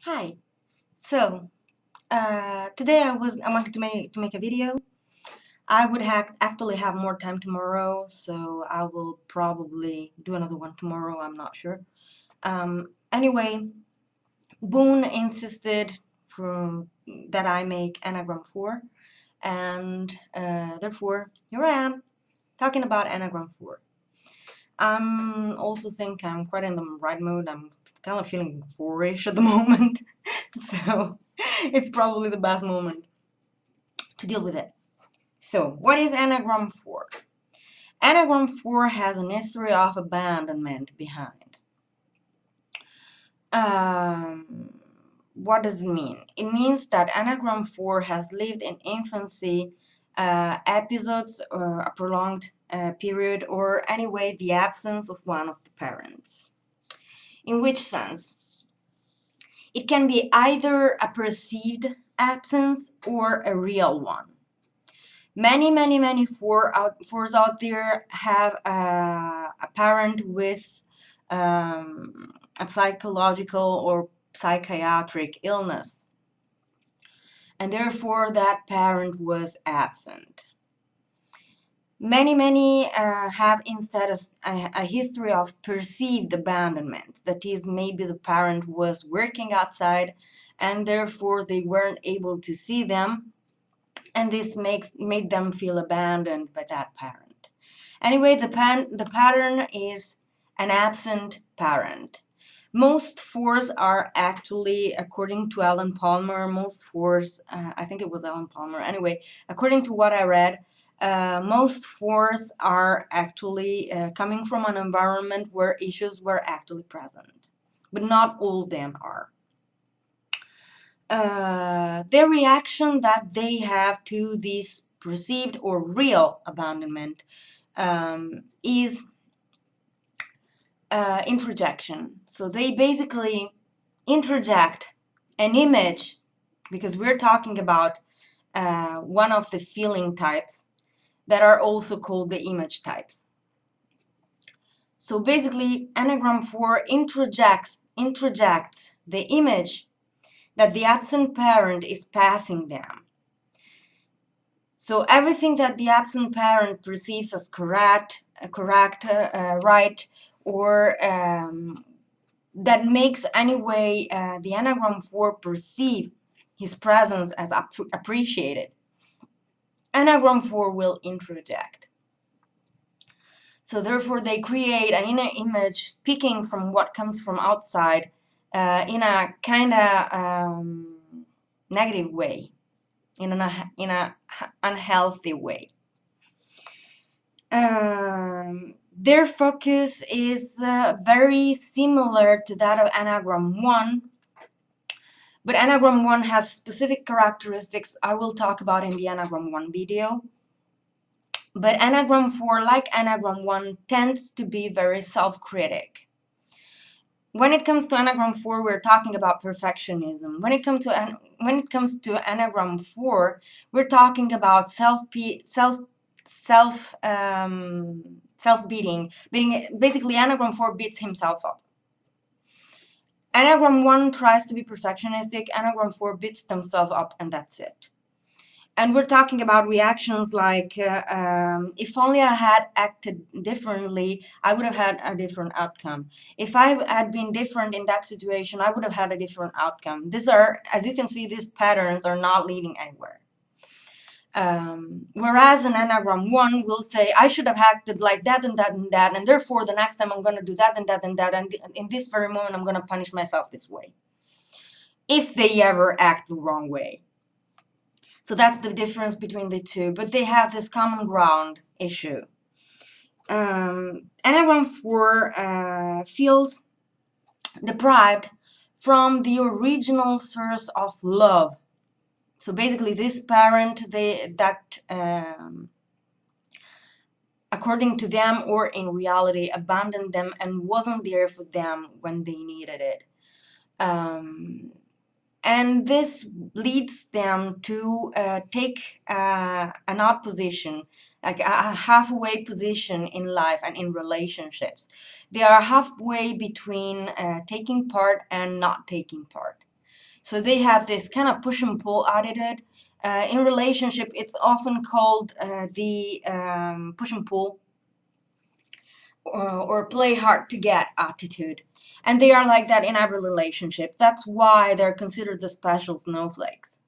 Hi. So today I wanted to make a video. I would actually have more time tomorrow, so I will probably do another one tomorrow. I'm not sure. Anyway, Boone insisted that I make Enneagram 4, and therefore here I am talking about Enneagram 4. Also think I'm quite in the right mood. I'm kind of feeling 4-ish at the moment, so it's probably the best moment to deal with it. So, what is Enneagram 4? Enneagram 4 has an history of abandonment behind. What does it mean? It means that Enneagram 4 has lived in infancy episodes or a prolonged period, or anyway, the absence of one of the parents. In which sense? It can be either a perceived absence or a real one. Many fours out there have a parent with a psychological or psychiatric illness, and therefore that parent was absent. Many have instead a history of perceived abandonment. That is, maybe the parent was working outside and therefore they weren't able to see them, and this made them feel abandoned by that parent. Anyway, the pattern is an absent parent. Most fours are actually, according to Alan Palmer, I think it was Alan Palmer. Anyway, according to what I read, most fours are actually coming from an environment where issues were actually present, but not all of them are. Their reaction that they have to this perceived or real abandonment is introjection. So they basically introject an image, because we're talking about one of the feeling types that are also called the image types. So basically, Enneagram 4 introjects the image that the absent parent is passing them. So everything that the absent parent perceives as correct, right, or that makes anyway the Enneagram 4 perceive his presence as appreciated, Enneagram 4 will introject. So therefore they create an inner image speaking from what comes from outside in a kind of negative way, in an unhealthy way. Their focus is very similar to that of Enneagram 1, but Enneagram 1 has specific characteristics I will talk about in the Enneagram 1 video. But Enneagram 4, like Enneagram 1, tends to be very self-critic. When it comes to Enneagram 4, we're talking about perfectionism. When it comes to Enneagram 4, we're talking about self-beating. Basically, Enneagram 4 beats himself up. Enneagram 1 tries to be perfectionistic. Enneagram 4 beats themselves up, and that's it. And we're talking about reactions like, if only I had acted differently, I would have had a different outcome. If I had been different in that situation, I would have had a different outcome. These are, as you can see, these patterns are not leading anywhere. Whereas an Enneagram 1 will say, I should have acted like that and that and that, and therefore the next time I'm going to do that and that and that, and in this very moment I'm going to punish myself this way, if they ever act the wrong way. So that's the difference between the two, but they have this common ground issue. Enneagram 4 feels deprived from the original source of love. So basically, this parent, according to them or in reality, abandoned them and wasn't there for them when they needed it. And this leads them to take an odd position, like a halfway position in life and in relationships. They are halfway between taking part and not taking part. So they have this kind of push and pull attitude. In relationship, it's often called the push and pull or play hard to get attitude. And they are like that in every relationship. That's why they're considered the special snowflakes.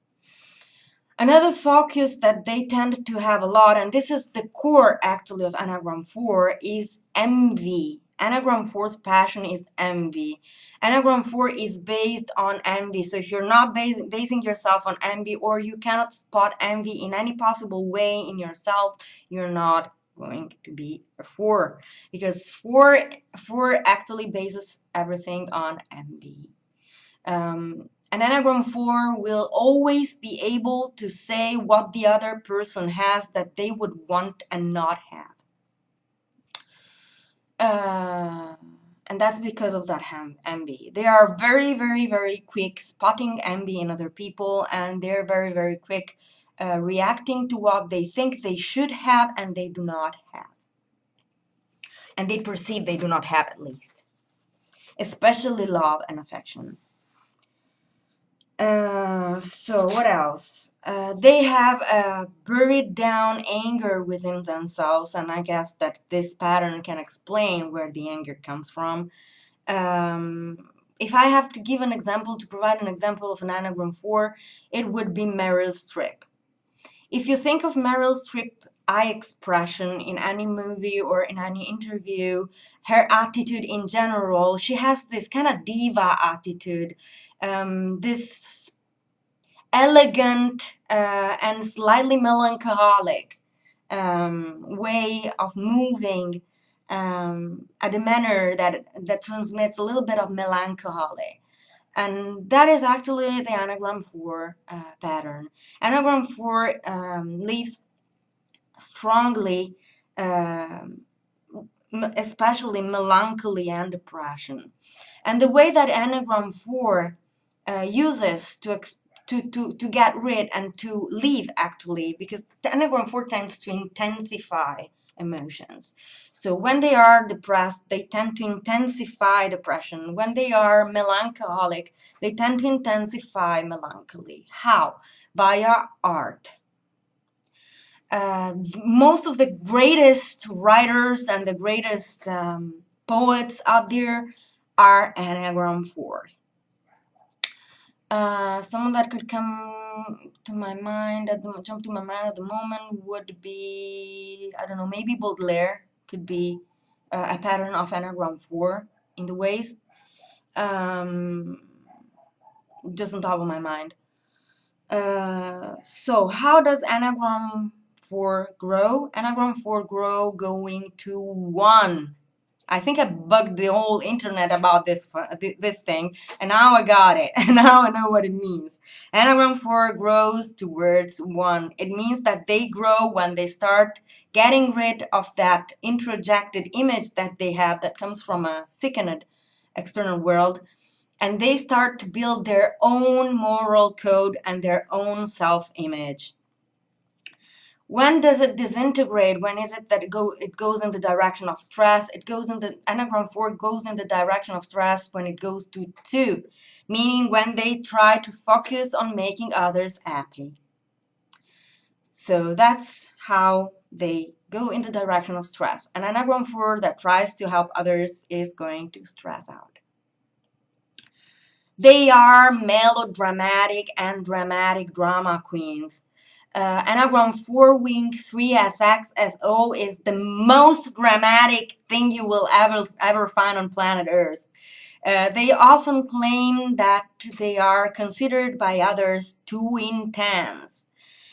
Another focus that they tend to have a lot, and this is the core actually of Enneagram 4, is envy. Enneagram 4's passion is envy. Enneagram 4 is based on envy. So if you're not basing yourself on envy, or you cannot spot envy in any possible way in yourself, you're not going to be a 4. Because 4 actually bases everything on envy. An Enneagram 4 will always be able to say what the other person has that they would want and not have. And that's because of that envy. They are very, very, very quick spotting envy in other people, and they're very, very quick reacting to what they think they should have and they do not have. And they perceive they do not have, at least. Especially love and affection. So what else? They have a buried down anger within themselves, and I guess that this pattern can explain where the anger comes from. If I have to give an example, to provide an example of an Enneagram 4, it would be Meryl Streep. If you think of Meryl Streep eye expression in any movie or in any interview, her attitude in general, she has this kind of diva attitude, this elegant and slightly melancholic way of moving, a demeanor that transmits a little bit of melancholy. And that is actually the Enneagram 4 pattern. Enneagram 4 lives strongly, especially melancholy and depression. And the way that Enneagram 4 uses to get rid and to leave, actually, because the Enneagram 4 tends to intensify emotions. So when they are depressed, they tend to intensify depression. When they are melancholic, they tend to intensify melancholy. How? Via art. Most of the greatest writers and the greatest poets out there are Enneagram 4s. Someone that could come to my mind jump to my mind at the moment would be, I don't know, maybe Baudelaire could be a pattern of Enneagram 4 in the ways. Just on top of my mind. So how does Enneagram 4 grow? Enneagram 4 grow going to 1. I think I bugged the whole internet about this thing, and now I got it, and now I know what it means. Enneagram 4 grows towards 1. It means that they grow when they start getting rid of that introjected image that they have that comes from a sickened external world, and they start to build their own moral code and their own self-image. When does it disintegrate? When is it that it goes in the direction of stress? Enneagram 4 goes in the direction of stress when it goes to 2, meaning when they try to focus on making others happy. So that's how they go in the direction of stress. An Enneagram 4 that tries to help others is going to stress out. They are melodramatic and dramatic drama queens. Enneagram 4 Wing 3SXSO is the most dramatic thing you will ever find on planet Earth. They often claim that they are considered by others too intense.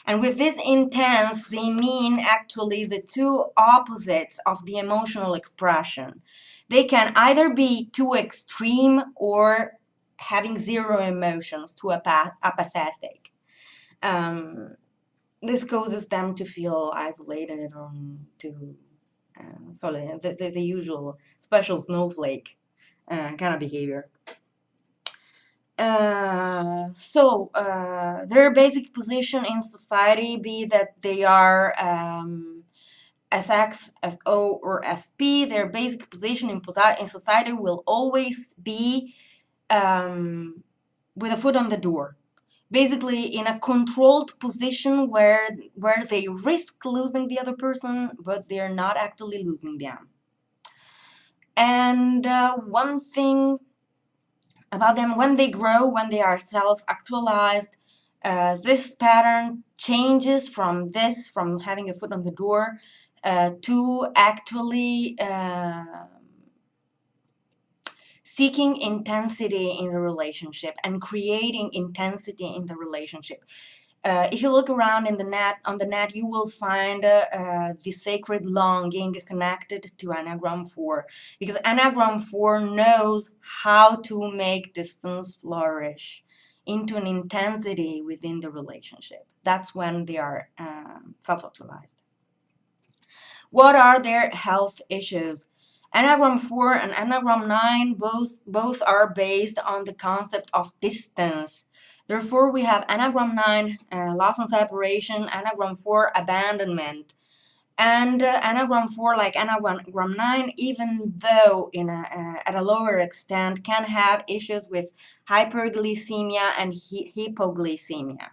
And with this intense, they mean actually the two opposites of the emotional expression. They can either be too extreme or having zero emotions, too apathetic. This causes them to feel isolated or to the usual special snowflake kind of behavior. Their basic position in society, be that they are SX, SO, or SP, their basic position in society will always be with a foot on the door, basically in a controlled position where they risk losing the other person, but they're not actually losing them. And one thing about them, when they grow, when they are self-actualized, this pattern changes from having a foot on the door to actually seeking intensity in the relationship and creating intensity in the relationship. If you look around on the net, you will find the sacred longing connected to Enneagram 4, because Enneagram 4 knows how to make distance flourish into an intensity within the relationship. That's when they are self-actualized. What are their health issues? Enneagram 4 and Enneagram 9 both are based on the concept of distance. Therefore, we have Enneagram 9, loss and separation, Enneagram 4, abandonment. And Enneagram 4, like Enneagram 9, even though at a lower extent, can have issues with hyperglycemia and hypoglycemia.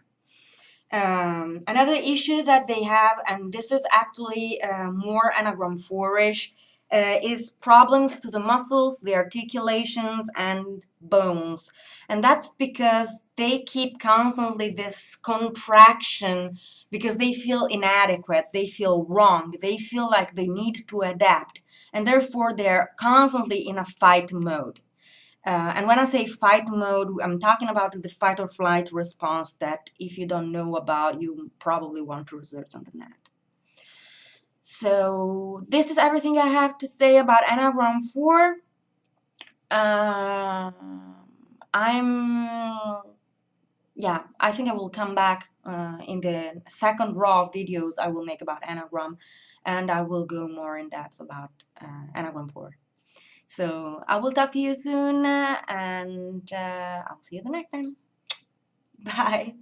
Another issue that they have, and this is actually more Enneagram 4-ish, is problems to the muscles, the articulations, and bones. And that's because they keep constantly this contraction because they feel inadequate, they feel wrong, they feel like they need to adapt, and therefore they're constantly in a fight mode. And when I say fight mode, I'm talking about the fight or flight response that if you don't know about, you probably want to research on the net. So this is everything I have to say about Enneagram 4. I think I will come back in the second raw of videos I will make about Enneagram, and I will go more in depth about Enneagram 4. So I will talk to you soon, and I'll see you the next time. Bye.